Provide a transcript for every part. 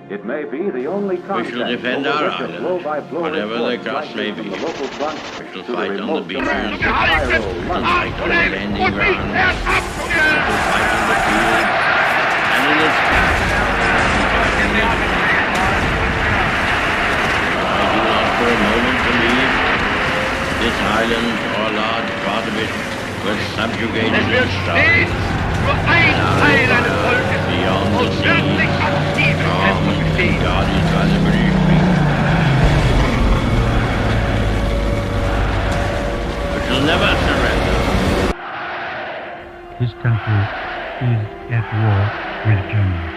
It may be the only We shall defend our island, whatever the cost may be. We shall fight on the beaches. We shall fight on the landing grounds. We shall fight on the field and in the sky. I do not for a moment believe this island or a large part of it was subjugated and starved. Beyond the seas, armed and guarded by the British people. We shall never surrender. This country is at war with Germany.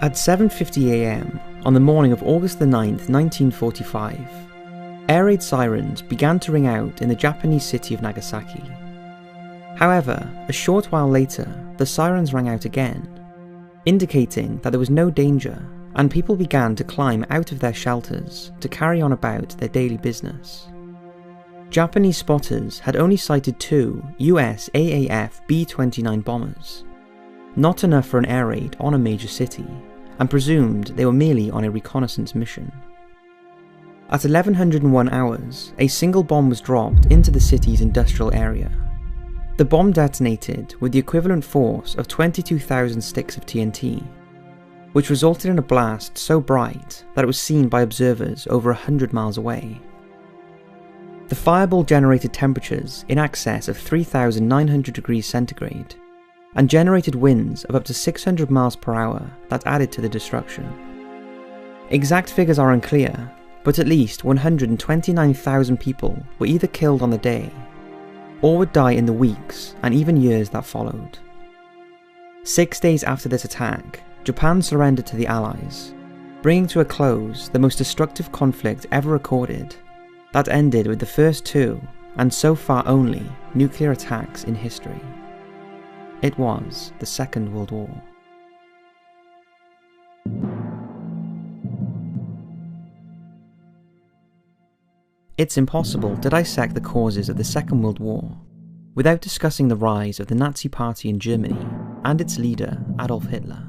At 7:50 a.m. on the morning of August the 9th, 1945, air raid sirens began to ring out in the Japanese city of Nagasaki. However, a short while later, the sirens rang out again, indicating that there was no danger, and people began to climb out of their shelters to carry on about their daily business. Japanese spotters had only sighted 2 US AAF B-29 bombers, not enough for an air raid on a major city, and presumed they were merely on a reconnaissance mission. At 1101 hours, a single bomb was dropped into the city's industrial area. The bomb detonated with the equivalent force of 22,000 sticks of TNT, which resulted in a blast so bright that it was seen by observers over 100 miles away. The fireball generated temperatures in excess of 3,900 degrees centigrade, and generated winds of up to 600 miles per hour that added to the destruction. Exact figures are unclear, but at least 129,000 people were either killed on the day, or would die in the weeks and even years that followed. 6 days after this attack, Japan surrendered to the Allies, bringing to a close the most destructive conflict ever recorded, that ended with the first 2, and so far only, nuclear attacks in history. It was the Second World War. It's impossible to dissect the causes of the Second World War without discussing the rise of the Nazi Party in Germany and its leader, Adolf Hitler.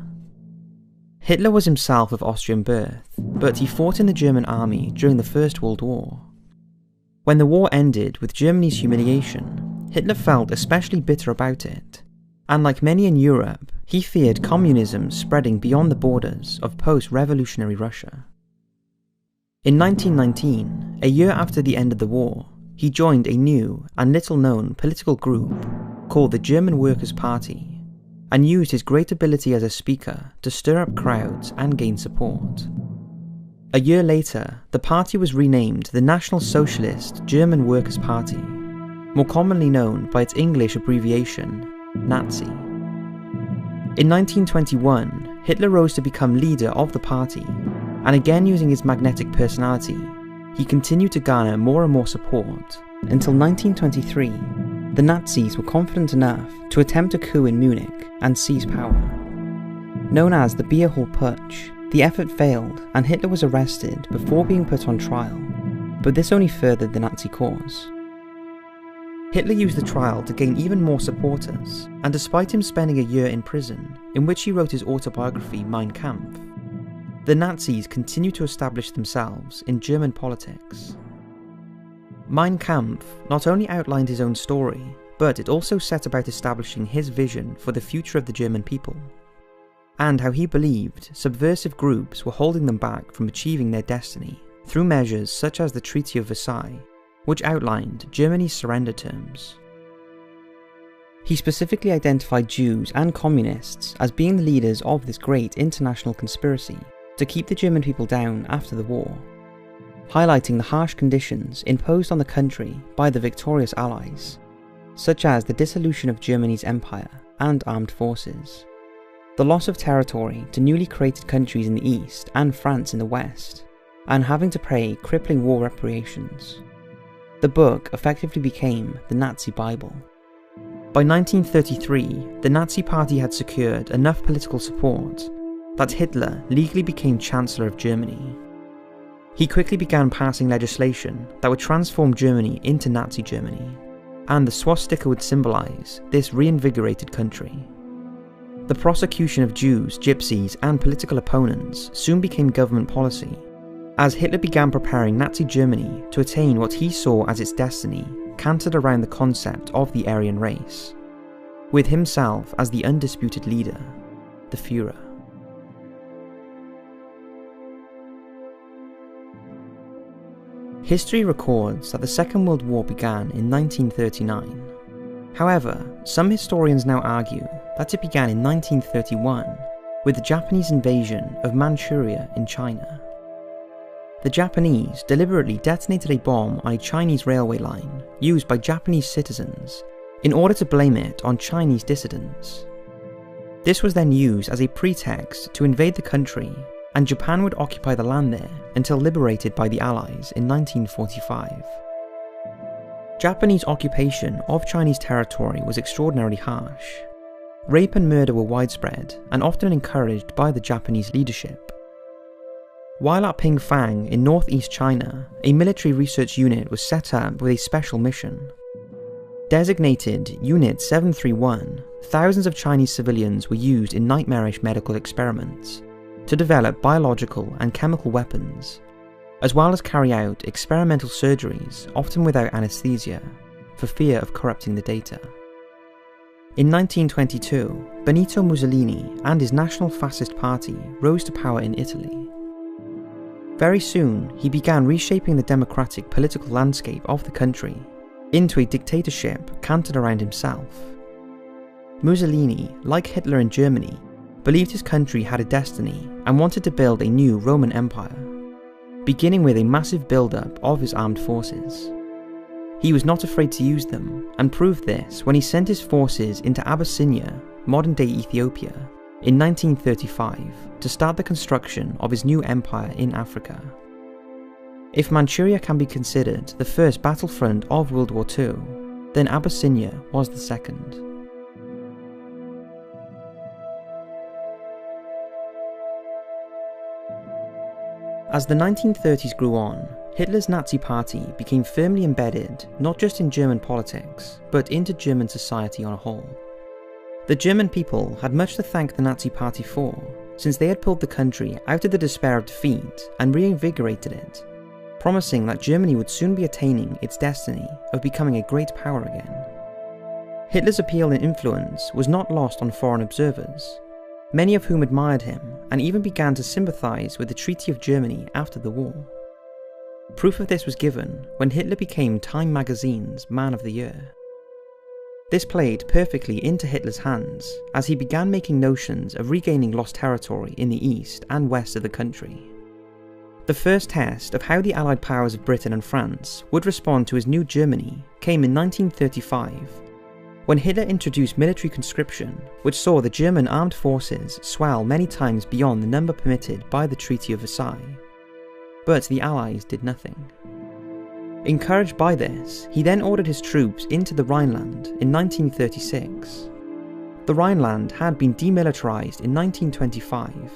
Hitler was himself of Austrian birth, but he fought in the German army during the First World War. When the war ended with Germany's humiliation, Hitler felt especially bitter about it, and like many in Europe, he feared communism spreading beyond the borders of post-revolutionary Russia. In 1919, a year after the end of the war, he joined a new and little-known political group called the German Workers' Party, and used his great ability as a speaker to stir up crowds and gain support. A year later, the party was renamed the National Socialist German Workers' Party, more commonly known by its English abbreviation, Nazi. In 1921, Hitler rose to become leader of the party, and again using his magnetic personality, he continued to garner more and more support, until 1923, the Nazis were confident enough to attempt a coup in Munich and seize power. Known as the Beer Hall Putsch, the effort failed and Hitler was arrested before being put on trial, but this only furthered the Nazi cause. Hitler used the trial to gain even more supporters, and despite him spending a year in prison, in which he wrote his autobiography Mein Kampf, the Nazis continued to establish themselves in German politics. Mein Kampf not only outlined his own story, but it also set about establishing his vision for the future of the German people, and how he believed subversive groups were holding them back from achieving their destiny through measures such as the Treaty of Versailles, which outlined Germany's surrender terms. He specifically identified Jews and communists as being the leaders of this great international conspiracy to keep the German people down after the war, highlighting the harsh conditions imposed on the country by the victorious Allies, such as the dissolution of Germany's empire and armed forces, the loss of territory to newly created countries in the east and France in the west, and having to pay crippling war reparations. The book effectively became the Nazi Bible. By 1933, the Nazi Party had secured enough political support that Hitler legally became Chancellor of Germany. He quickly began passing legislation that would transform Germany into Nazi Germany, and the swastika would symbolise this reinvigorated country. The prosecution of Jews, gypsies, and political opponents soon became government policy, as Hitler began preparing Nazi Germany to attain what he saw as its destiny, cantered around the concept of the Aryan race, with himself as the undisputed leader, the Führer. History records that the Second World War began in 1939. However, some historians now argue that it began in 1931 with the Japanese invasion of Manchuria in China. The Japanese deliberately detonated a bomb on a Chinese railway line used by Japanese citizens in order to blame it on Chinese dissidents. This was then used as a pretext to invade the country, and Japan would occupy the land there until liberated by the Allies in 1945. Japanese occupation of Chinese territory was extraordinarily harsh. Rape and murder were widespread and often encouraged by the Japanese leadership. While at Pingfang in northeast China, a military research unit was set up with a special mission. Designated Unit 731, thousands of Chinese civilians were used in nightmarish medical experiments to develop biological and chemical weapons, as well as carry out experimental surgeries, often without anesthesia, for fear of corrupting the data. In 1922, Benito Mussolini and his National Fascist Party rose to power in Italy. Very soon, he began reshaping the democratic political landscape of the country into a dictatorship cantered around himself. Mussolini, like Hitler in Germany, believed his country had a destiny and wanted to build a new Roman Empire, beginning with a massive build-up of his armed forces. He was not afraid to use them, and proved this when he sent his forces into Abyssinia, modern-day Ethiopia, in 1935 to start the construction of his new empire in Africa. If Manchuria can be considered the first battlefront of World War II, then Abyssinia was the second. As the 1930s grew on, Hitler's Nazi Party became firmly embedded not just in German politics, but into German society on a whole. The German people had much to thank the Nazi Party for, since they had pulled the country out of the despair of defeat and reinvigorated it, promising that Germany would soon be attaining its destiny of becoming a great power again. Hitler's appeal and influence was not lost on foreign observers, many of whom admired him and even began to sympathise with the Treaty of Germany after the war. Proof of this was given when Hitler became Time magazine's Man of the Year. This played perfectly into Hitler's hands as he began making notions of regaining lost territory in the east and west of the country. The first test of how the Allied powers of Britain and France would respond to his new Germany came in 1935, when Hitler introduced military conscription, which saw the German armed forces swell many times beyond the number permitted by the Treaty of Versailles. But the Allies did nothing. Encouraged by this, he then ordered his troops into the Rhineland in 1936. The Rhineland had been demilitarized in 1925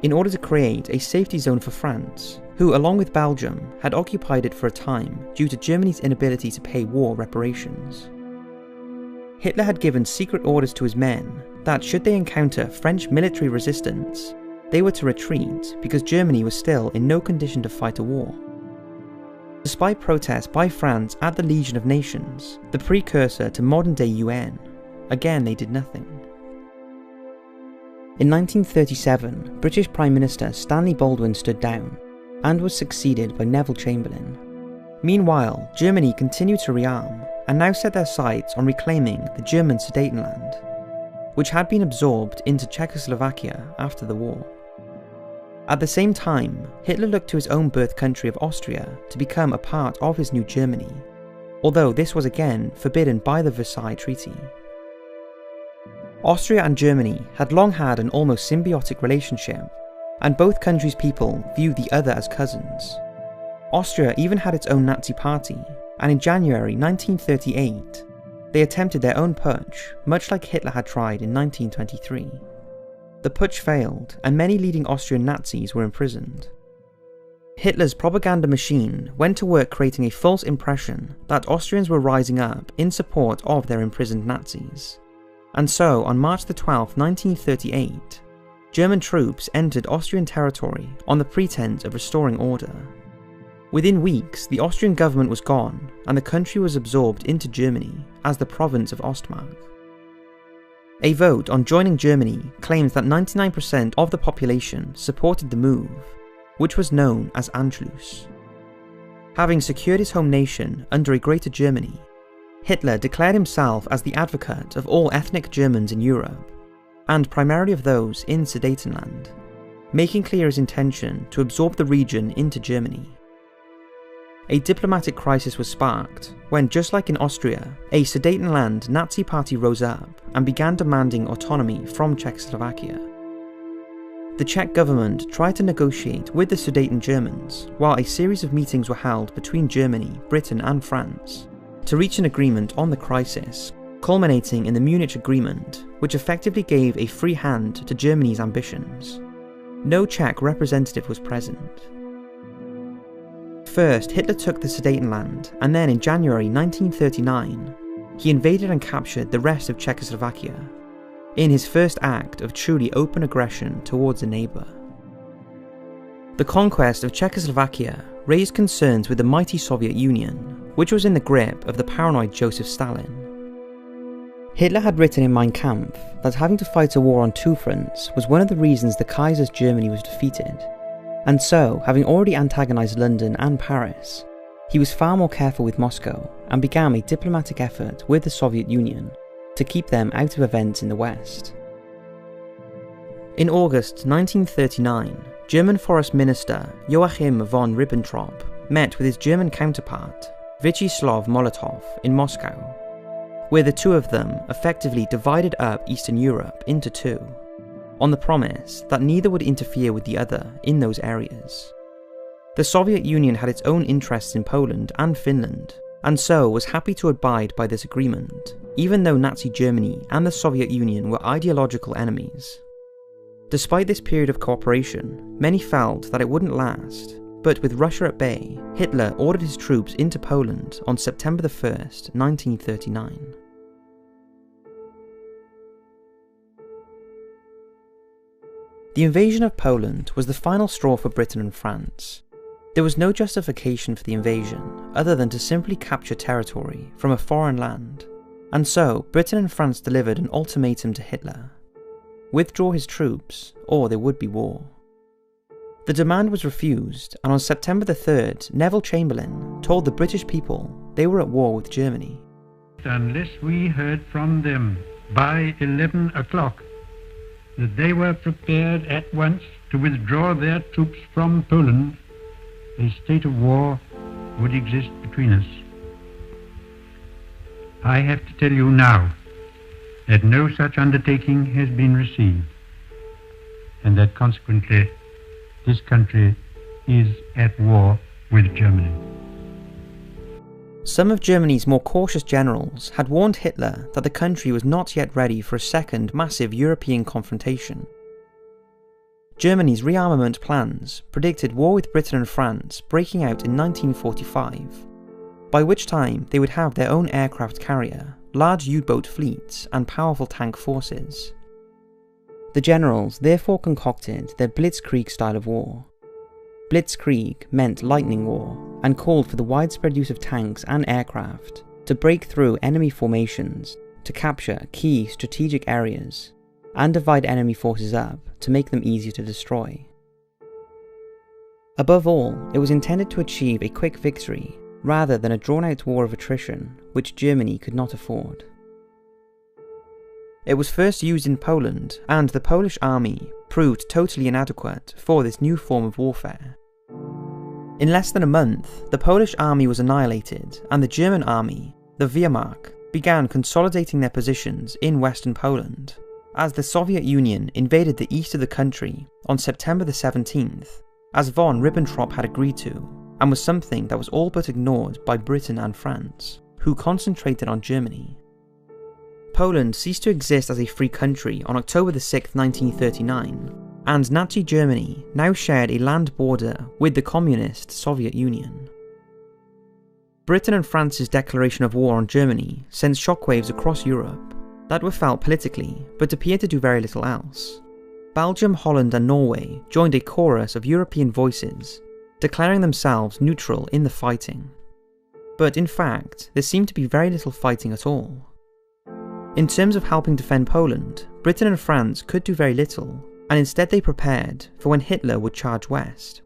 in order to create a safety zone for France, who, along with Belgium, had occupied it for a time due to Germany's inability to pay war reparations. Hitler had given secret orders to his men that should they encounter French military resistance, they were to retreat because Germany was still in no condition to fight a war. Despite protests by France at the Legion of Nations, the precursor to modern-day UN, again they did nothing. In 1937, British Prime Minister Stanley Baldwin stood down, and was succeeded by Neville Chamberlain. Meanwhile, Germany continued to rearm, and now set their sights on reclaiming the German Sudetenland, which had been absorbed into Czechoslovakia after the war. At the same time, Hitler looked to his own birth country of Austria to become a part of his new Germany, although this was again forbidden by the Versailles Treaty. Austria and Germany had long had an almost symbiotic relationship, and both countries' people viewed the other as cousins. Austria even had its own Nazi party, and in January 1938, they attempted their own putsch, much like Hitler had tried in 1923. The putsch failed, and many leading Austrian Nazis were imprisoned. Hitler's propaganda machine went to work creating a false impression that Austrians were rising up in support of their imprisoned Nazis. And so, on March the 12th, 1938, German troops entered Austrian territory on the pretense of restoring order. Within weeks, the Austrian government was gone, and the country was absorbed into Germany as the province of Ostmark. A vote on joining Germany claims that 99% of the population supported the move, which was known as Anschluss. Having secured his home nation under a Greater Germany, Hitler declared himself as the advocate of all ethnic Germans in Europe, and primarily of those in Sudetenland, making clear his intention to absorb the region into Germany. A diplomatic crisis was sparked when, just like in Austria, a Sudetenland Nazi party rose up and began demanding autonomy from Czechoslovakia. The Czech government tried to negotiate with the Sudeten Germans, while a series of meetings were held between Germany, Britain and France to reach an agreement on the crisis, culminating in the Munich Agreement, which effectively gave a free hand to Germany's ambitions. No Czech representative was present. First, Hitler took the Sudetenland, and then in January 1939, he invaded and captured the rest of Czechoslovakia, in his first act of truly open aggression towards a neighbour. The conquest of Czechoslovakia raised concerns with the mighty Soviet Union, which was in the grip of the paranoid Joseph Stalin. Hitler had written in Mein Kampf that having to fight a war on two fronts was one of the reasons the Kaiser's Germany was defeated, and so, having already antagonised London and Paris, he was far more careful with Moscow and began a diplomatic effort with the Soviet Union to keep them out of events in the West. In August 1939, German Foreign Minister Joachim von Ribbentrop met with his German counterpart, Vyacheslav Molotov, in Moscow, where the two of them effectively divided up Eastern Europe into two, on the promise that neither would interfere with the other in those areas. The Soviet Union had its own interests in Poland and Finland, and so was happy to abide by this agreement, even though Nazi Germany and the Soviet Union were ideological enemies. Despite this period of cooperation, many felt that it wouldn't last, but with Russia at bay, Hitler ordered his troops into Poland on September 1st, 1939. The invasion of Poland was the final straw for Britain and France. There was no justification for the invasion other than to simply capture territory from a foreign land, and so Britain and France delivered an ultimatum to Hitler: withdraw his troops or there would be war. The demand was refused, and on September 3rd, Neville Chamberlain told the British people they were at war with Germany. Unless we heard from them by 11 o'clock that they were prepared at once to withdraw their troops from Poland, a state of war would exist between us. I have to tell you now that no such undertaking has been received, and that consequently this country is at war with Germany. Some of Germany's more cautious generals had warned Hitler that the country was not yet ready for a second massive European confrontation. Germany's rearmament plans predicted war with Britain and France breaking out in 1945, by which time they would have their own aircraft carrier, large U-boat fleets, and powerful tank forces. The generals therefore concocted their Blitzkrieg style of war. Blitzkrieg meant lightning war, and called for the widespread use of tanks and aircraft to break through enemy formations, to capture key strategic areas, and divide enemy forces up to make them easier to destroy. Above all, it was intended to achieve a quick victory rather than a drawn-out war of attrition which Germany could not afford. It was first used in Poland, and the Polish army proved totally inadequate for this new form of warfare. In less than a month, the Polish army was annihilated, and the German army, the Wehrmacht, began consolidating their positions in western Poland, as the Soviet Union invaded the east of the country on September the 17th, as von Ribbentrop had agreed to, and was something that was all but ignored by Britain and France, who concentrated on Germany. Poland ceased to exist as a free country on October the 6th, 1939, and Nazi Germany now shared a land border with the communist Soviet Union. Britain and France's declaration of war on Germany sent shockwaves across Europe that were felt politically but appeared to do very little else. Belgium, Holland and Norway joined a chorus of European voices, declaring themselves neutral in the fighting. But in fact, there seemed to be very little fighting at all. In terms of helping defend Poland, Britain and France could do very little, and instead they prepared for when Hitler would charge west.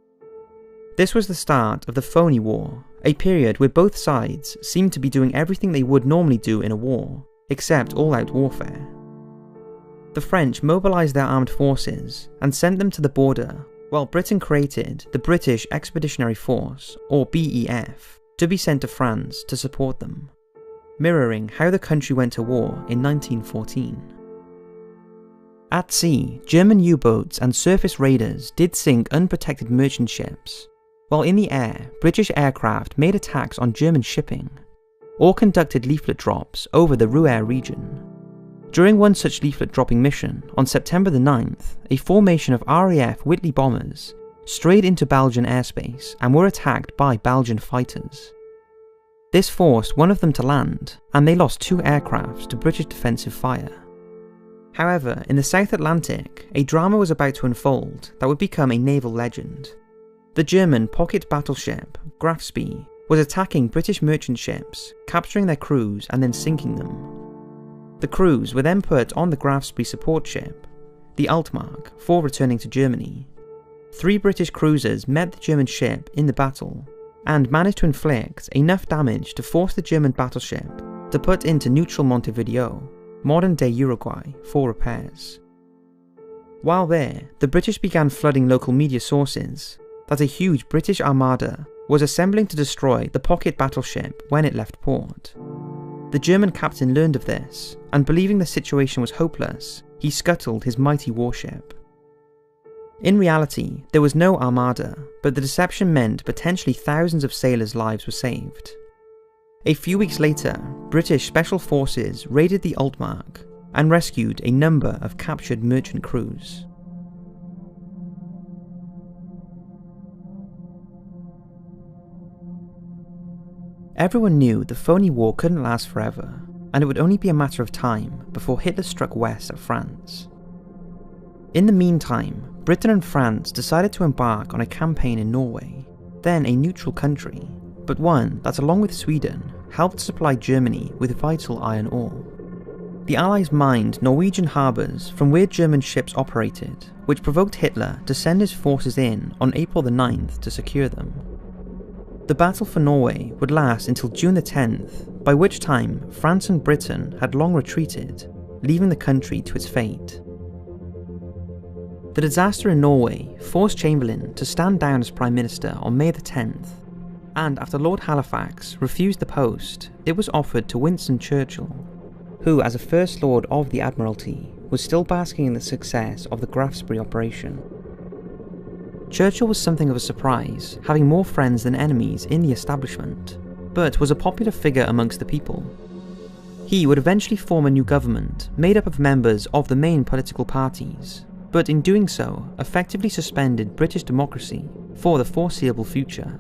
This was the start of the Phony War, a period where both sides seemed to be doing everything they would normally do in a war, except all-out warfare. The French mobilised their armed forces and sent them to the border, while Britain created the British Expeditionary Force, or BEF, to be sent to France to support them, mirroring how the country went to war in 1914. At sea, German U-boats and surface raiders did sink unprotected merchant ships, while in the air, British aircraft made attacks on German shipping, or conducted leaflet drops over the Ruhr region. During one such leaflet dropping mission, on September the 9th, a formation of RAF Whitley bombers strayed into Belgian airspace and were attacked by Belgian fighters. This forced one of them to land, and they lost 2 aircraft to British defensive fire. However, in the South Atlantic, a drama was about to unfold that would become a naval legend. The German pocket battleship Graf Spee was attacking British merchant ships, capturing their crews and then sinking them. The crews were then put on the Graf Spee support ship, the Altmark, for returning to Germany. 3 British cruisers met the German ship in the battle, and managed to inflict enough damage to force the German battleship to put into neutral Montevideo, modern-day Uruguay, for repairs. While there, the British began flooding local media sources that a huge British armada was assembling to destroy the pocket battleship when it left port. The German captain learned of this, and believing the situation was hopeless, he scuttled his mighty warship. In reality, there was no armada, but the deception meant potentially thousands of sailors' lives were saved. A few weeks later, British Special Forces raided the Altmark and rescued a number of captured merchant crews. Everyone knew the Phony War couldn't last forever, and it would only be a matter of time before Hitler struck west at France. In the meantime, Britain and France decided to embark on a campaign in Norway, then a neutral country, but one that, along with Sweden, helped supply Germany with vital iron ore. The Allies mined Norwegian harbours from where German ships operated, which provoked Hitler to send his forces in on April the 9th to secure them. The battle for Norway would last until June the 10th, by which time France and Britain had long retreated, leaving the country to its fate. The disaster in Norway forced Chamberlain to stand down as Prime Minister on May the 10th, and after Lord Halifax refused the post, it was offered to Winston Churchill, who, as a First Lord of the Admiralty, was still basking in the success of the Graf Spee operation. Churchill was something of a surprise, having more friends than enemies in the establishment, but was a popular figure amongst the people. He would eventually form a new government made up of members of the main political parties, but in doing so, effectively suspended British democracy for the foreseeable future.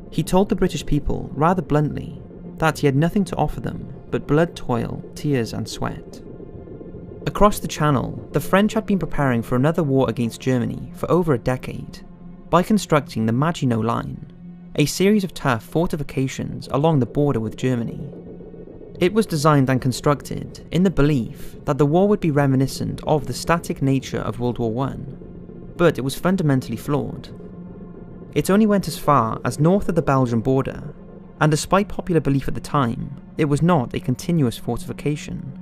He told the British people, rather bluntly, that he had nothing to offer them but blood, toil, tears and sweat. Across the Channel, the French had been preparing for another war against Germany for over a decade by constructing the Maginot Line, a series of tough fortifications along the border with Germany. It was designed and constructed in the belief that the war would be reminiscent of the static nature of World War I, but it was fundamentally flawed. It only went as far as north of the Belgian border, and despite popular belief at the time, it was not a continuous fortification,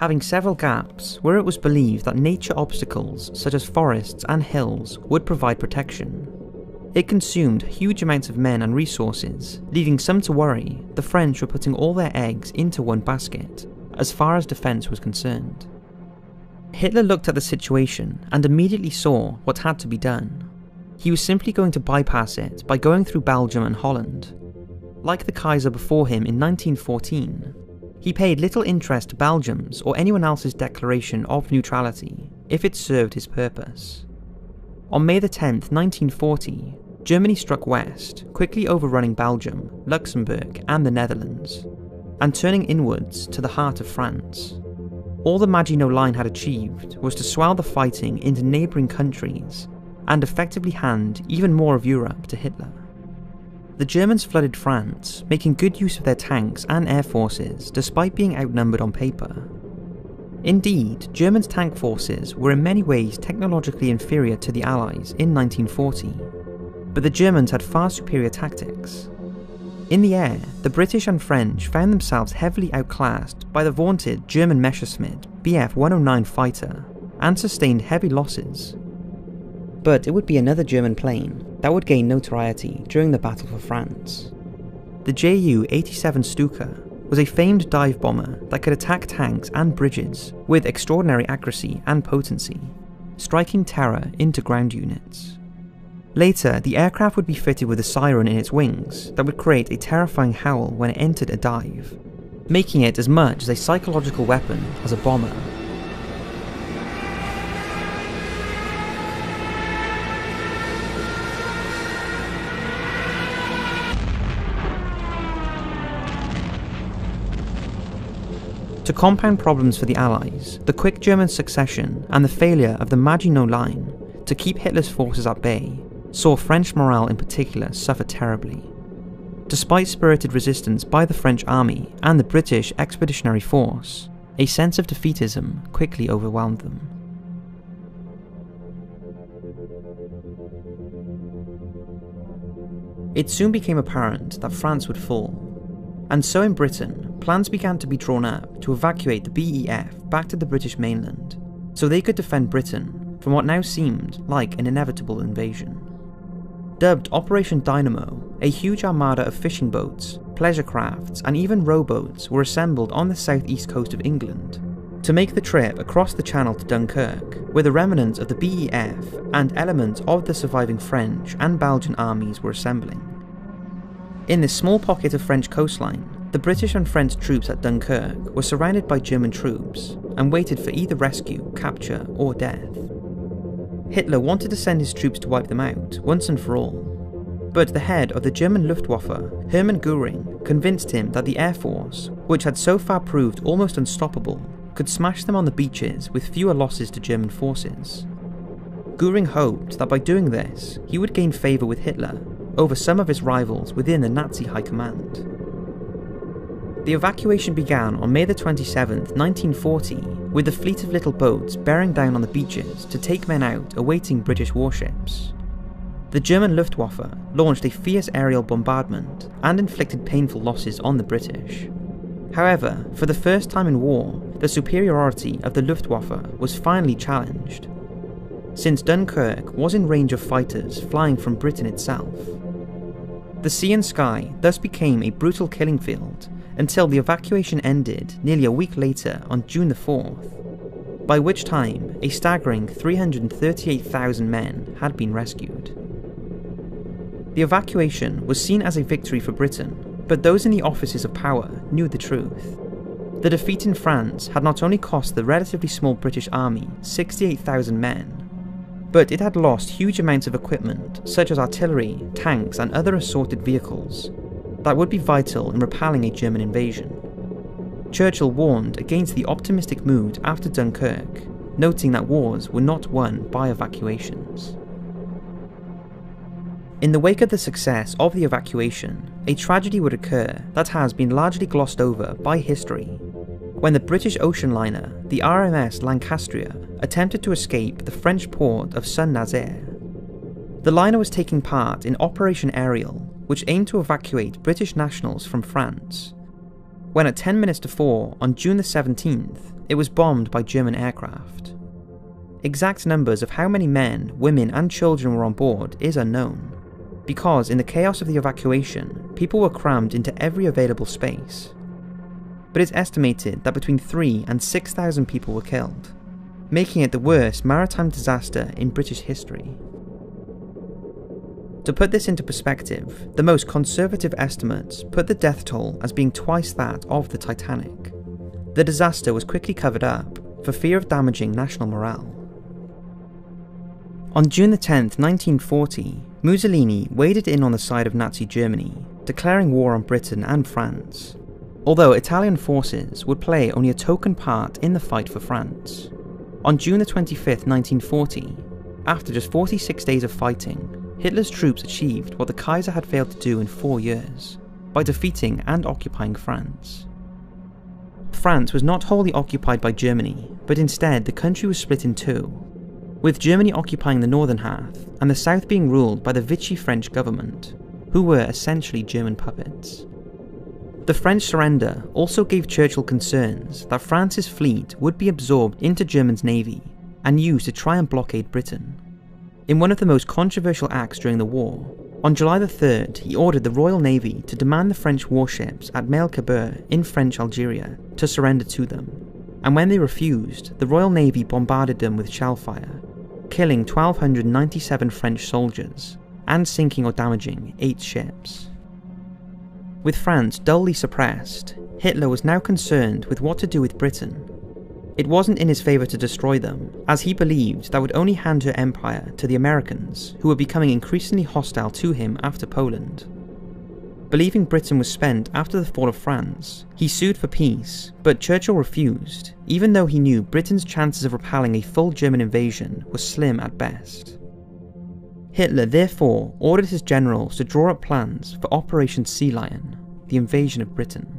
having several gaps where it was believed that nature obstacles such as forests and hills would provide protection. It consumed huge amounts of men and resources, leading some to worry the French were putting all their eggs into one basket, as far as defence was concerned. Hitler looked at the situation and immediately saw what had to be done. He was simply going to bypass it by going through Belgium and Holland. Like the Kaiser before him in 1914, he paid little interest to Belgium's or anyone else's declaration of neutrality if it served his purpose. On May the 10th, 1940, Germany struck west, quickly overrunning Belgium, Luxembourg and the Netherlands, and turning inwards to the heart of France. All the Maginot Line had achieved was to swell the fighting into neighbouring countries and effectively hand even more of Europe to Hitler. The Germans flooded France, making good use of their tanks and air forces despite being outnumbered on paper. Indeed, Germany's tank forces were in many ways technologically inferior to the Allies in 1940, but the Germans had far superior tactics. In the air, the British and French found themselves heavily outclassed by the vaunted German Messerschmitt Bf 109 fighter and sustained heavy losses. But it would be another German plane that would gain notoriety during the Battle for France. The Ju-87 Stuka was a famed dive bomber that could attack tanks and bridges with extraordinary accuracy and potency, striking terror into ground units. Later, the aircraft would be fitted with a siren in its wings that would create a terrifying howl when it entered a dive, making it as much as a psychological weapon as a bomber. To compound problems for the Allies, the quick German succession and the failure of the Maginot Line to keep Hitler's forces at bay saw French morale in particular suffer terribly. Despite spirited resistance by the French army and the British Expeditionary Force, a sense of defeatism quickly overwhelmed them. It soon became apparent that France would fall, and so in Britain, plans began to be drawn up to evacuate the BEF back to the British mainland, so they could defend Britain from what now seemed like an inevitable invasion. Dubbed Operation Dynamo, a huge armada of fishing boats, pleasure crafts and even rowboats were assembled on the southeast coast of England to make the trip across the Channel to Dunkirk, where the remnants of the BEF and elements of the surviving French and Belgian armies were assembling. In this small pocket of French coastline, the British and French troops at Dunkirk were surrounded by German troops and waited for either rescue, capture or death. Hitler wanted to send his troops to wipe them out, once and for all, but the head of the German Luftwaffe, Hermann Göring, convinced him that the Air Force, which had so far proved almost unstoppable, could smash them on the beaches with fewer losses to German forces. Göring hoped that by doing this, he would gain favour with Hitler over some of his rivals within the Nazi high command. The evacuation began on May the 27th, 1940, with a fleet of little boats bearing down on the beaches to take men out awaiting British warships. The German Luftwaffe launched a fierce aerial bombardment and inflicted painful losses on the British. However, for the first time in war, the superiority of the Luftwaffe was finally challenged, since Dunkirk was in range of fighters flying from Britain itself. The sea and sky thus became a brutal killing field until the evacuation ended nearly a week later on June the 4th, by which time a staggering 338,000 men had been rescued. The evacuation was seen as a victory for Britain, but those in the offices of power knew the truth. The defeat in France had not only cost the relatively small British army 68,000 men, but it had lost huge amounts of equipment such as artillery, tanks and other assorted vehicles that would be vital in repelling a German invasion. Churchill warned against the optimistic mood after Dunkirk, noting that wars were not won by evacuations. In the wake of the success of the evacuation, a tragedy would occur that has been largely glossed over by history, when the British ocean liner, the RMS Lancastria, attempted to escape the French port of Saint-Nazaire. The liner was taking part in Operation Ariel, which aimed to evacuate British nationals from France, when at 10 minutes to 4 on June the 17th, it was bombed by German aircraft. Exact numbers of how many men, women and children were on board is unknown, because in the chaos of the evacuation, people were crammed into every available space. But it's estimated that between 3,000 and 6,000 people were killed, making it the worst maritime disaster in British history. To put this into perspective, the most conservative estimates put the death toll as being twice that of the Titanic. The disaster was quickly covered up for fear of damaging national morale. On June 10, 1940, Mussolini waded in on the side of Nazi Germany, declaring war on Britain and France, although Italian forces would play only a token part in the fight for France. On June 25, 1940, after just 46 days of fighting, Hitler's troops achieved what the Kaiser had failed to do in 4 years, by defeating and occupying France. France was not wholly occupied by Germany, but instead the country was split in two, with Germany occupying the northern half and the south being ruled by the Vichy French government, who were essentially German puppets. The French surrender also gave Churchill concerns that France's fleet would be absorbed into Germany's navy and used to try and blockade Britain. In one of the most controversial acts during the war, on July 3rd, he ordered the Royal Navy to demand the French warships at Melkabur in French Algeria to surrender to them, and when they refused, the Royal Navy bombarded them with shellfire, killing 1,297 French soldiers and sinking or damaging 8 ships. With France dully suppressed, Hitler was now concerned with what to do with Britain. It wasn't in his favour to destroy them, as he believed that would only hand her empire to the Americans, who were becoming increasingly hostile to him after Poland. Believing Britain was spent after the fall of France, he sued for peace, but Churchill refused, even though he knew Britain's chances of repelling a full German invasion were slim at best. Hitler therefore ordered his generals to draw up plans for Operation Sea Lion, the invasion of Britain.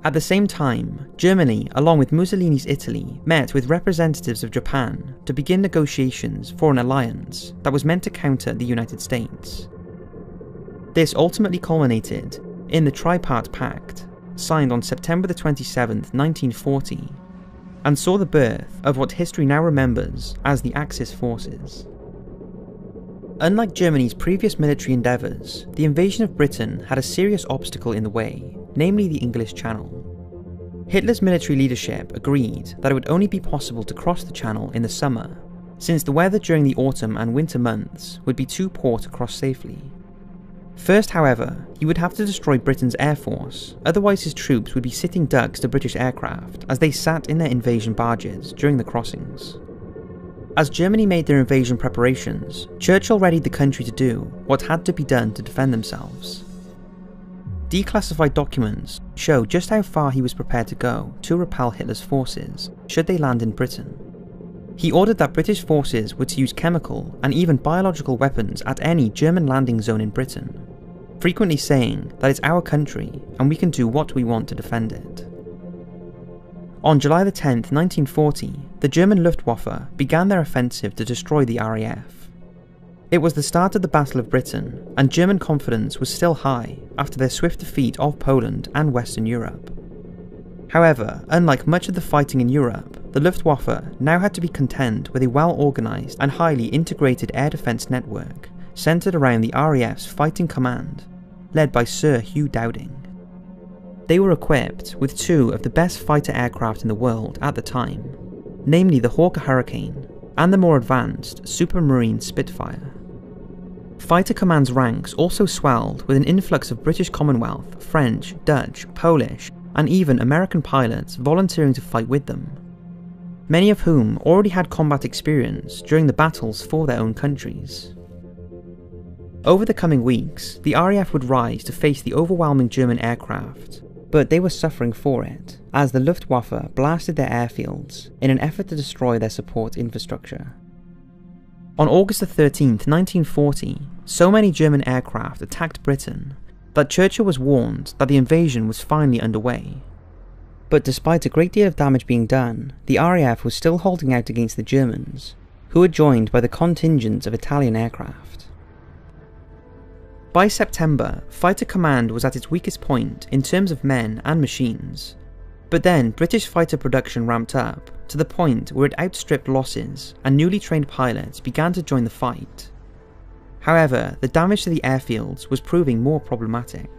At the same time, Germany, along with Mussolini's Italy, met with representatives of Japan to begin negotiations for an alliance that was meant to counter the United States. This ultimately culminated in the Tripartite Pact, signed on September 27, 1940, and saw the birth of what history now remembers as the Axis forces. Unlike Germany's previous military endeavours, the invasion of Britain had a serious obstacle in the way, namely the English Channel. Hitler's military leadership agreed that it would only be possible to cross the Channel in the summer, since the weather during the autumn and winter months would be too poor to cross safely. First, however, he would have to destroy Britain's air force, otherwise his troops would be sitting ducks to British aircraft as they sat in their invasion barges during the crossings. As Germany made their invasion preparations, Churchill readied the country to do what had to be done to defend themselves. Declassified documents show just how far he was prepared to go to repel Hitler's forces should they land in Britain. He ordered that British forces were to use chemical and even biological weapons at any German landing zone in Britain, frequently saying that it's our country and we can do what we want to defend it. On July 10, 1940, the German Luftwaffe began their offensive to destroy the RAF. It was the start of the Battle of Britain, and German confidence was still high after their swift defeat of Poland and Western Europe. However, unlike much of the fighting in Europe, the Luftwaffe now had to be content with a well-organised and highly integrated air defence network centred around the RAF's Fighting Command, led by Sir Hugh Dowding. They were equipped with 2 of the best fighter aircraft in the world at the time, namely the Hawker Hurricane and the more advanced Supermarine Spitfire. Fighter Command's ranks also swelled with an influx of British Commonwealth, French, Dutch, Polish, and even American pilots volunteering to fight with them, many of whom already had combat experience during the battles for their own countries. Over the coming weeks, the RAF would rise to face the overwhelming German aircraft, but they were suffering for it, as the Luftwaffe blasted their airfields in an effort to destroy their support infrastructure. On August 13, 1940, so many German aircraft attacked Britain that Churchill was warned that the invasion was finally underway. But despite a great deal of damage being done, the RAF was still holding out against the Germans, who were joined by the contingents of Italian aircraft. By September, Fighter Command was at its weakest point in terms of men and machines, but then British fighter production ramped up to the point where it outstripped losses and newly trained pilots began to join the fight. However, the damage to the airfields was proving more problematic.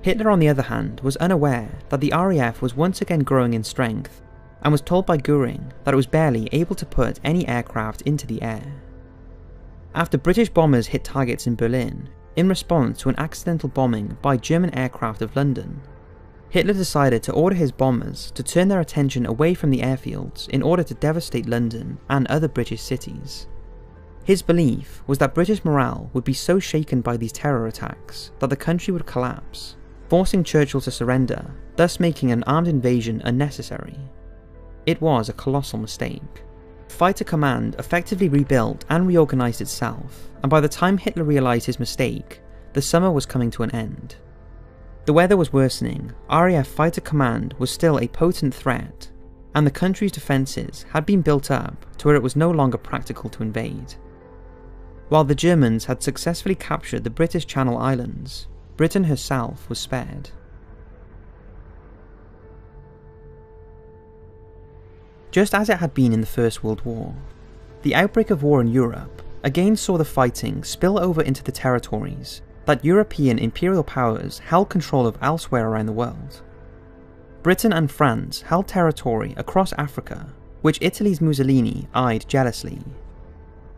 Hitler, on the other hand, was unaware that the RAF was once again growing in strength and was told by Göring that it was barely able to put any aircraft into the air. After British bombers hit targets in Berlin, in response to an accidental bombing by German aircraft of London, Hitler decided to order his bombers to turn their attention away from the airfields in order to devastate London and other British cities. His belief was that British morale would be so shaken by these terror attacks that the country would collapse, forcing Churchill to surrender, thus making an armed invasion unnecessary. It was a colossal mistake. Fighter Command effectively rebuilt and reorganised itself, and by the time Hitler realised his mistake, the summer was coming to an end. The weather was worsening, RAF Fighter Command was still a potent threat, and the country's defences had been built up to where it was no longer practical to invade. While the Germans had successfully captured the British Channel Islands, Britain herself was spared. Just as it had been in the First World War, the outbreak of war in Europe again saw the fighting spill over into the territories that European imperial powers held control of elsewhere around the world. Britain and France held territory across Africa, which Italy's Mussolini eyed jealously.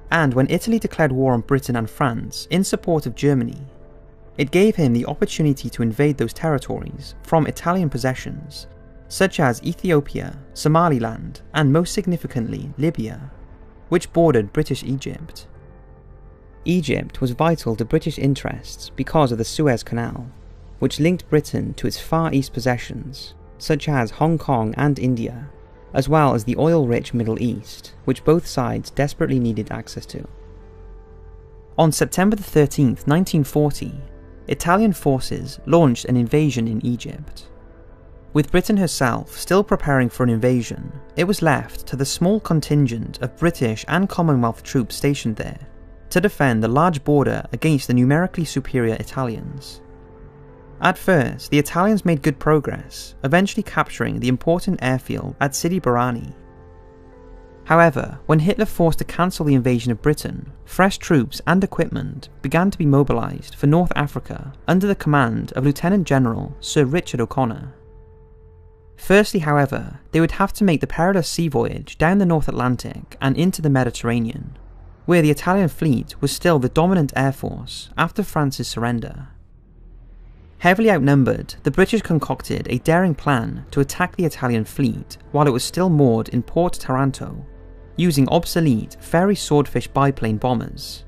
And when Italy declared war on Britain and France in support of Germany, it gave him the opportunity to invade those territories from Italian possessions, such as Ethiopia, Somaliland, and most significantly Libya, which bordered British Egypt. Egypt was vital to British interests because of the Suez Canal, which linked Britain to its Far East possessions, such as Hong Kong and India, as well as the oil-rich Middle East, which both sides desperately needed access to. On September 13th, 1940, Italian forces launched an invasion in Egypt. With Britain herself still preparing for an invasion, it was left to the small contingent of British and Commonwealth troops stationed there to defend the large border against the numerically superior Italians. At first, the Italians made good progress, eventually capturing the important airfield at Sidi Barrani. However, when Hitler forced to cancel the invasion of Britain, fresh troops and equipment began to be mobilised for North Africa under the command of Lieutenant General Sir Richard O'Connor. Firstly, however, they would have to make the perilous sea voyage down the North Atlantic and into the Mediterranean, where the Italian fleet was still the dominant air force after France's surrender. Heavily outnumbered, the British concocted a daring plan to attack the Italian fleet while it was still moored in Port Taranto, using obsolete Fairey Swordfish biplane bombers.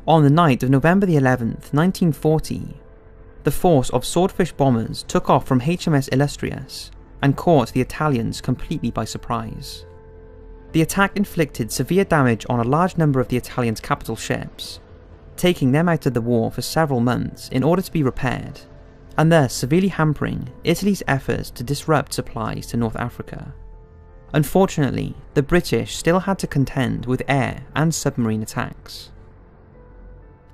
On the night of November 11th, 1940, the force of Swordfish bombers took off from HMS Illustrious and caught the Italians completely by surprise. The attack inflicted severe damage on a large number of the Italians' capital ships, taking them out of the war for several months in order to be repaired, and thus severely hampering Italy's efforts to disrupt supplies to North Africa. Unfortunately, the British still had to contend with air and submarine attacks.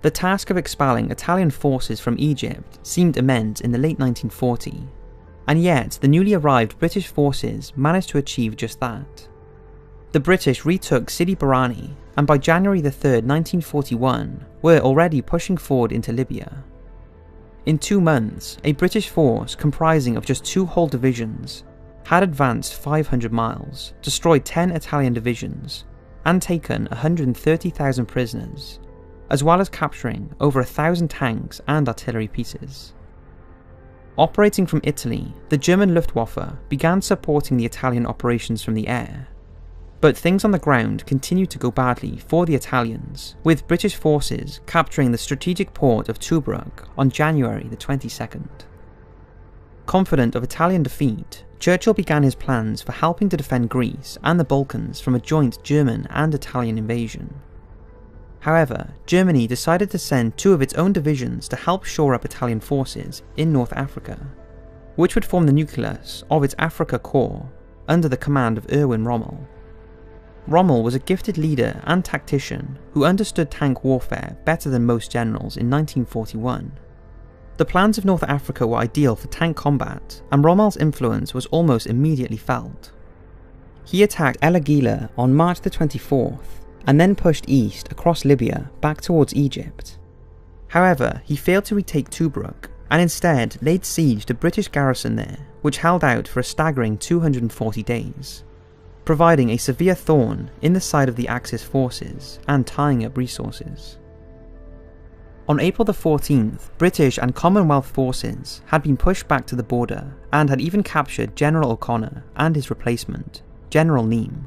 The task of expelling Italian forces from Egypt seemed immense in the late 1940s, and yet the newly arrived British forces managed to achieve just that. The British retook Sidi Barrani, and by January 3rd, 1941, were already pushing forward into Libya. In 2 months, a British force comprising of just 2 whole divisions had advanced 500 miles, destroyed 10 Italian divisions, and taken 130,000 prisoners, as well as capturing over 1,000 tanks and artillery pieces. Operating from Italy, the German Luftwaffe began supporting the Italian operations from the air. But things on the ground continued to go badly for the Italians, with British forces capturing the strategic port of Tobruk on January the 22nd. Confident of Italian defeat, Churchill began his plans for helping to defend Greece and the Balkans from a joint German and Italian invasion. However, Germany decided to send 2 of its own divisions to help shore up Italian forces in North Africa, which would form the nucleus of its Africa Corps under the command of Erwin Rommel. Rommel was a gifted leader and tactician who understood tank warfare better than most generals in 1941. The plans of North Africa were ideal for tank combat, and Rommel's influence was almost immediately felt. He attacked El Agheila on March the 24th, and then pushed east across Libya back towards Egypt. However, he failed to retake Tobruk, and instead laid siege to British garrison there, which held out for a staggering 240 days. Providing a severe thorn in the side of the Axis forces and tying up resources. On April the 14th, British and Commonwealth forces had been pushed back to the border and had even captured General O'Connor and his replacement, General Neame.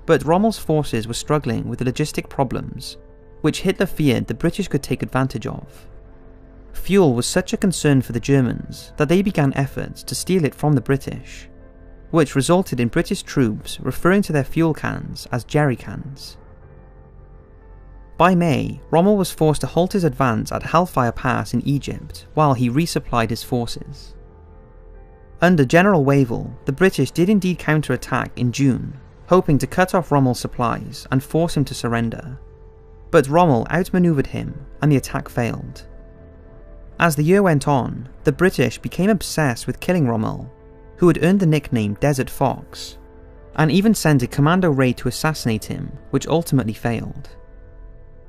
But Rommel's forces were struggling with the logistic problems, which Hitler feared the British could take advantage of. Fuel was such a concern for the Germans that they began efforts to steal it from the British, which resulted in British troops referring to their fuel cans as jerry cans. By May, Rommel was forced to halt his advance at Hellfire Pass in Egypt while he resupplied his forces. Under General Wavell, the British did indeed counterattack in June, hoping to cut off Rommel's supplies and force him to surrender. But Rommel outmaneuvered him and the attack failed. As the year went on, the British became obsessed with killing Rommel, who had earned the nickname Desert Fox, and even sent a commando raid to assassinate him, which ultimately failed.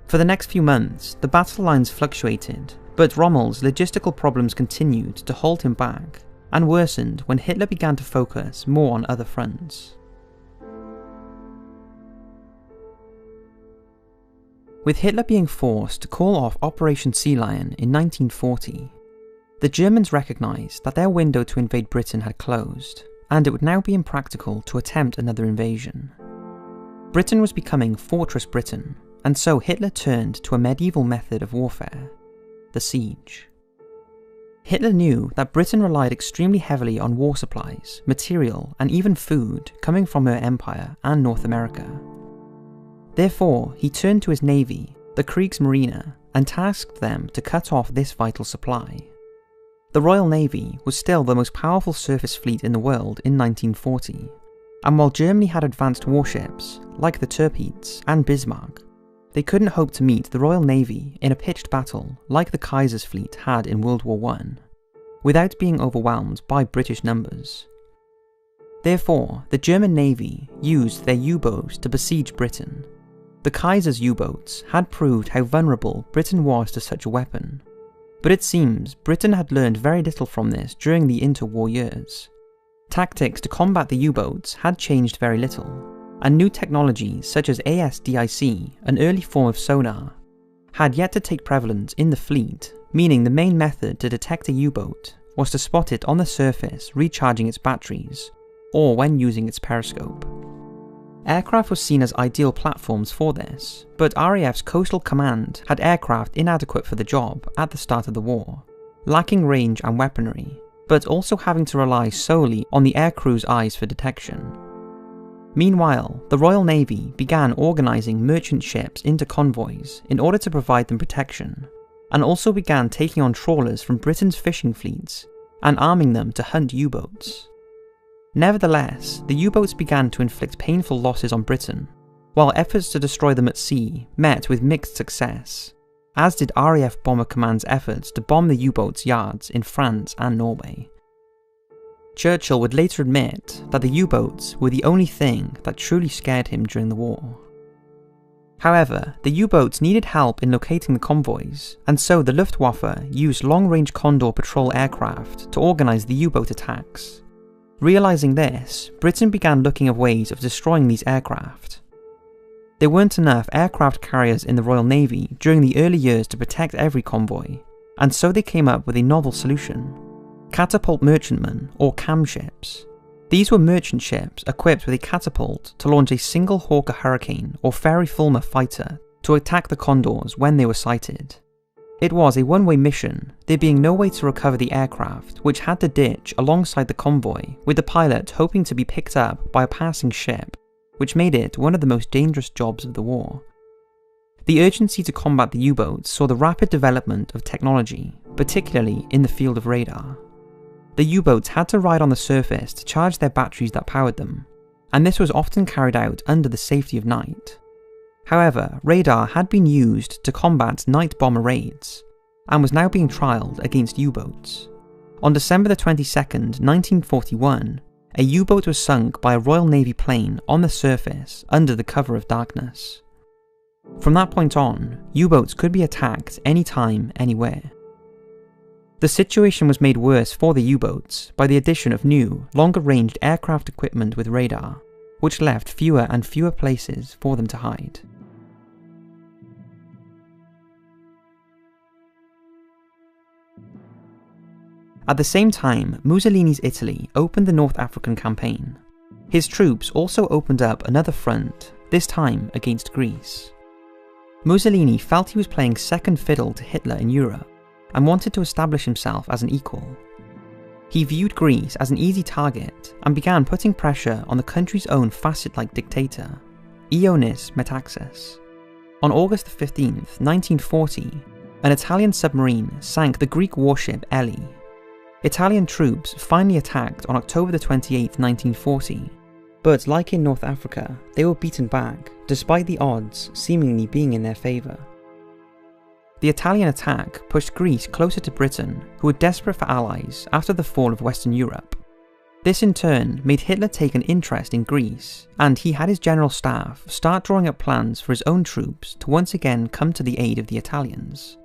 For the next few months, the battle lines fluctuated, but Rommel's logistical problems continued to hold him back, and worsened when Hitler began to focus more on other fronts. With Hitler being forced to call off Operation Sea Lion in 1940, the Germans recognised that their window to invade Britain had closed, and it would now be impractical to attempt another invasion. Britain was becoming Fortress Britain, and so Hitler turned to a medieval method of warfare, the siege. Hitler knew that Britain relied extremely heavily on war supplies, material, and even food coming from her empire and North America. Therefore, he turned to his navy, the Kriegsmarine, and tasked them to cut off this vital supply. The Royal Navy was still the most powerful surface fleet in the world in 1940, and while Germany had advanced warships, like the Tirpitz and Bismarck, they couldn't hope to meet the Royal Navy in a pitched battle like the Kaiser's fleet had in World War I, without being overwhelmed by British numbers. Therefore, the German Navy used their U-boats to besiege Britain. The Kaiser's U-boats had proved how vulnerable Britain was to such a weapon, but it seems Britain had learned very little from this during the interwar years. Tactics to combat the U-boats had changed very little, and new technologies such as ASDIC, an early form of sonar, had yet to take prevalence in the fleet, meaning the main method to detect a U-boat was to spot it on the surface recharging its batteries, or when using its periscope. Aircraft were seen as ideal platforms for this, but RAF's Coastal Command had aircraft inadequate for the job at the start of the war, lacking range and weaponry, but also having to rely solely on the aircrew's eyes for detection. Meanwhile, the Royal Navy began organising merchant ships into convoys in order to provide them protection, and also began taking on trawlers from Britain's fishing fleets and arming them to hunt U-boats. Nevertheless, the U-boats began to inflict painful losses on Britain, while efforts to destroy them at sea met with mixed success, as did RAF Bomber Command's efforts to bomb the U-boats' yards in France and Norway. Churchill would later admit that the U-boats were the only thing that truly scared him during the war. However, the U-boats needed help in locating the convoys, and so the Luftwaffe used long-range Condor patrol aircraft to organise the U-boat attacks. Realising this, Britain began looking at ways of destroying these aircraft. There weren't enough aircraft carriers in the Royal Navy during the early years to protect every convoy, and so they came up with a novel solution: catapult merchantmen, or CAM ships. These were merchant ships equipped with a catapult to launch a single Hawker Hurricane or Fairey Fulmar fighter to attack the Condors when they were sighted. It was a one-way mission, there being no way to recover the aircraft, which had to ditch alongside the convoy, with the pilot hoping to be picked up by a passing ship, which made it one of the most dangerous jobs of the war. The urgency to combat the U-boats saw the rapid development of technology, particularly in the field of radar. The U-boats had to ride on the surface to charge their batteries that powered them, and this was often carried out under the safety of night. However, radar had been used to combat night bomber raids, and was now being trialled against U-boats. On December 22nd, 1941, a U-boat was sunk by a Royal Navy plane on the surface under the cover of darkness. From that point on, U-boats could be attacked anytime, anywhere. The situation was made worse for the U-boats by the addition of new, longer-ranged aircraft equipment with radar, which left fewer and fewer places for them to hide. At the same time, Mussolini's Italy opened the North African campaign. His troops also opened up another front, this time against Greece. Mussolini felt he was playing second fiddle to Hitler in Europe and wanted to establish himself as an equal. He viewed Greece as an easy target and began putting pressure on the country's own facet-like dictator, Ioannis Metaxas. On August 15, 1940, an Italian submarine sank the Greek warship Elli. Italian troops finally attacked on October 28, 1940, but like in North Africa, they were beaten back, despite the odds seemingly being in their favour. The Italian attack pushed Greece closer to Britain, who were desperate for allies after the fall of Western Europe. This in turn made Hitler take an interest in Greece, and he had his general staff start drawing up plans for his own troops to once again come to the aid of the Italians.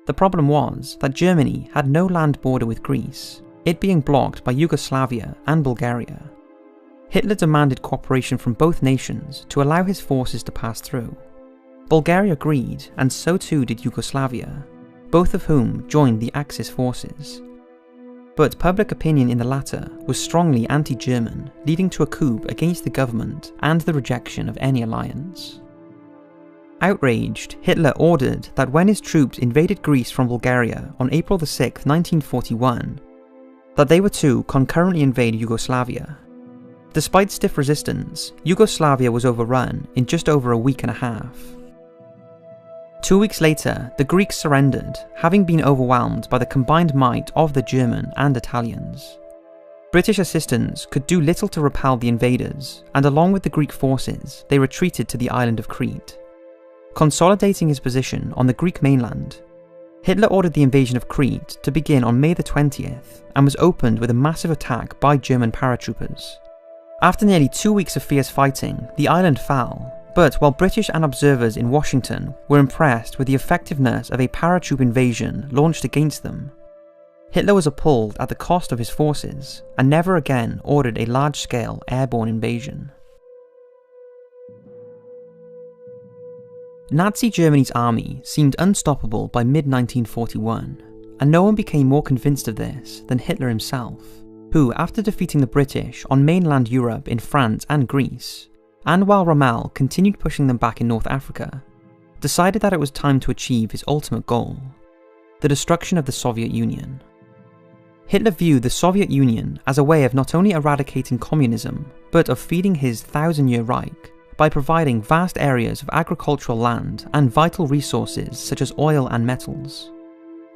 The problem was that Germany had no land border with Greece, it being blocked by Yugoslavia and Bulgaria. Hitler demanded cooperation from both nations to allow his forces to pass through. Bulgaria agreed, and so too did Yugoslavia, both of whom joined the Axis forces. But public opinion in the latter was strongly anti-German, leading to a coup against the government and the rejection of any alliance. Outraged, Hitler ordered that when his troops invaded Greece from Bulgaria on April 6, 1941, that they were to concurrently invade Yugoslavia. Despite stiff resistance, Yugoslavia was overrun in just over a week and a half. 2 weeks later, the Greeks surrendered, having been overwhelmed by the combined might of the German and Italians. British assistance could do little to repel the invaders, and along with the Greek forces, they retreated to the island of Crete. Consolidating his position on the Greek mainland, Hitler ordered the invasion of Crete to begin on May the 20th, and was opened with a massive attack by German paratroopers. After nearly 2 weeks of fierce fighting, the island fell, but while British and observers in Washington were impressed with the effectiveness of a paratroop invasion launched against them, Hitler was appalled at the cost of his forces and never again ordered a large-scale airborne invasion. Nazi Germany's army seemed unstoppable by mid-1941, and no one became more convinced of this than Hitler himself, who, after defeating the British on mainland Europe in France and Greece, and while Rommel continued pushing them back in North Africa, decided that it was time to achieve his ultimate goal, the destruction of the Soviet Union. Hitler viewed the Soviet Union as a way of not only eradicating communism, but of feeding his thousand-year Reich by providing vast areas of agricultural land and vital resources such as oil and metals.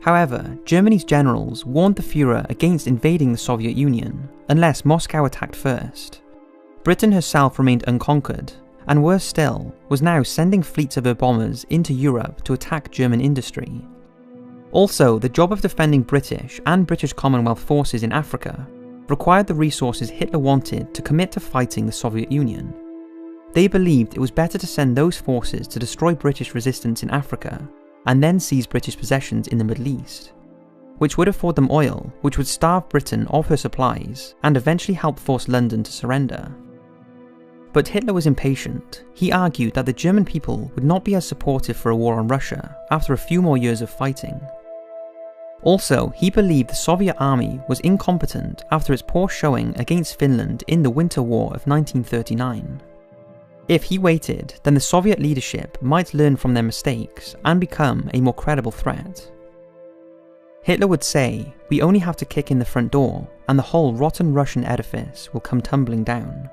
However, Germany's generals warned the Führer against invading the Soviet Union unless Moscow attacked first. Britain herself remained unconquered, and worse still, was now sending fleets of her bombers into Europe to attack German industry. Also, the job of defending British and British Commonwealth forces in Africa required the resources Hitler wanted to commit to fighting the Soviet Union. They believed it was better to send those forces to destroy British resistance in Africa, and then seize British possessions in the Middle East, which would afford them oil, which would starve Britain of her supplies, and eventually help force London to surrender. But Hitler was impatient. He argued that the German people would not be as supportive for a war on Russia after a few more years of fighting. Also, he believed the Soviet army was incompetent after its poor showing against Finland in the Winter War of 1939. If he waited, then the Soviet leadership might learn from their mistakes and become a more credible threat. Hitler would say, "We only have to kick in the front door, and the whole rotten Russian edifice will come tumbling down."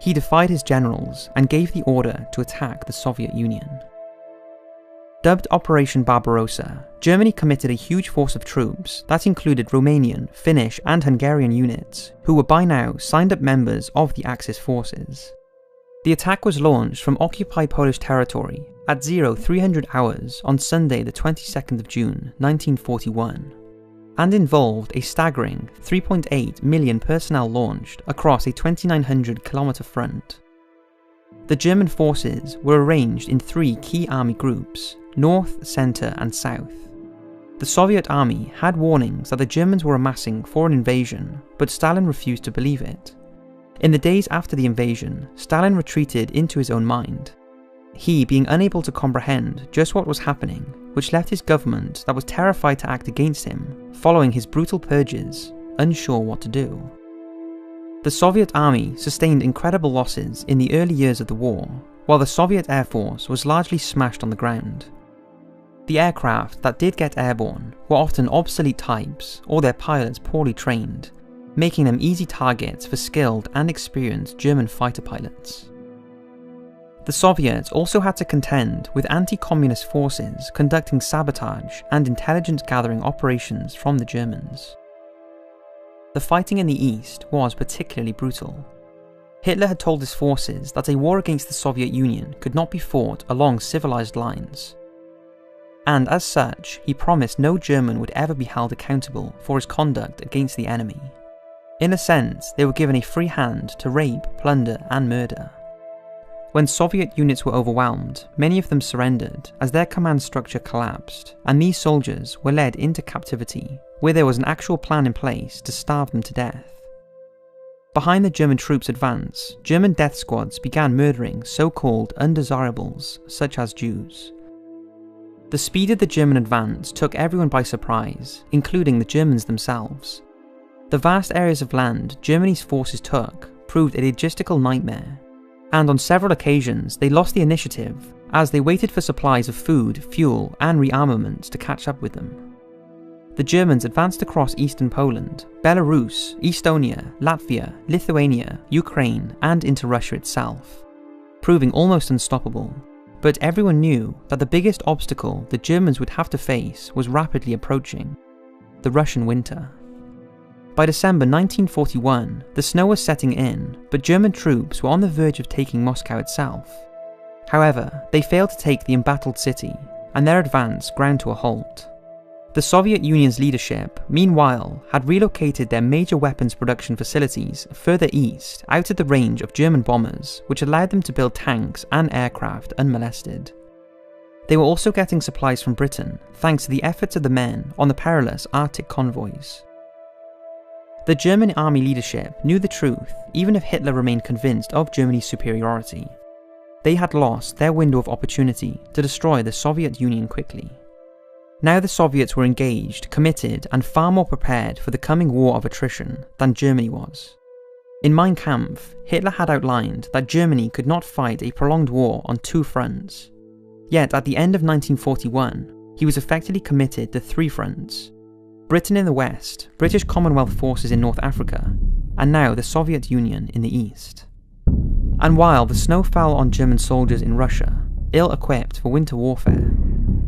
He defied his generals and gave the order to attack the Soviet Union. Dubbed Operation Barbarossa, Germany committed a huge force of troops that included Romanian, Finnish and Hungarian units, who were by now signed-up members of the Axis forces. The attack was launched from occupied Polish territory at 0300 hours on Sunday the 22nd of June 1941, and involved a staggering 3.8 million personnel launched across a 2,900 kilometre front. The German forces were arranged in 3 key army groups, north, centre and south. The Soviet army had warnings that the Germans were amassing for an invasion, but Stalin refused to believe it. In the days after the invasion, Stalin retreated into his own mind. he being unable to comprehend just what was happening, which left his government that was terrified to act against him, following his brutal purges, unsure what to do. The Soviet army sustained incredible losses in the early years of the war, while the Soviet Air Force was largely smashed on the ground. The aircraft that did get airborne were often obsolete types or their pilots poorly trained, making them easy targets for skilled and experienced German fighter pilots. The Soviets also had to contend with anti-communist forces conducting sabotage and intelligence gathering operations from the Germans. The fighting in the east was particularly brutal. Hitler had told his forces that a war against the Soviet Union could not be fought along civilized lines. And as such, he promised no German would ever be held accountable for his conduct against the enemy. In a sense, they were given a free hand to rape, plunder, and murder. When Soviet units were overwhelmed, many of them surrendered as their command structure collapsed, and these soldiers were led into captivity, where there was an actual plan in place to starve them to death. Behind the German troops' advance, German death squads began murdering so-called undesirables, such as Jews. The speed of the German advance took everyone by surprise, including the Germans themselves. The vast areas of land Germany's forces took proved a logistical nightmare, and on several occasions they lost the initiative as they waited for supplies of food, fuel, and rearmaments to catch up with them. The Germans advanced across eastern Poland, Belarus, Estonia, Latvia, Lithuania, Ukraine, and into Russia itself, proving almost unstoppable. But everyone knew that the biggest obstacle the Germans would have to face was rapidly approaching: the Russian winter. By December 1941, the snow was setting in, but German troops were on the verge of taking Moscow itself. However, they failed to take the embattled city, and their advance ground to a halt. The Soviet Union's leadership, meanwhile, had relocated their major weapons production facilities further east out of the range of German bombers, which allowed them to build tanks and aircraft unmolested. They were also getting supplies from Britain, thanks to the efforts of the men on the perilous Arctic convoys. The German army leadership knew the truth, even if Hitler remained convinced of Germany's superiority. They had lost their window of opportunity to destroy the Soviet Union quickly. Now the Soviets were engaged, committed, and far more prepared for the coming war of attrition than Germany was. In Mein Kampf, Hitler had outlined that Germany could not fight a prolonged war on two fronts. Yet at the end of 1941, he was effectively committed to three fronts: Britain in the west, British Commonwealth forces in North Africa, and now the Soviet Union in the east. And while the snow fell on German soldiers in Russia, ill-equipped for winter warfare,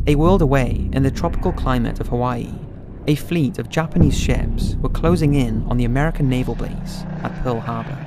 a world away in the tropical climate of Hawaii, a fleet of Japanese ships were closing in on the American naval base at Pearl Harbor.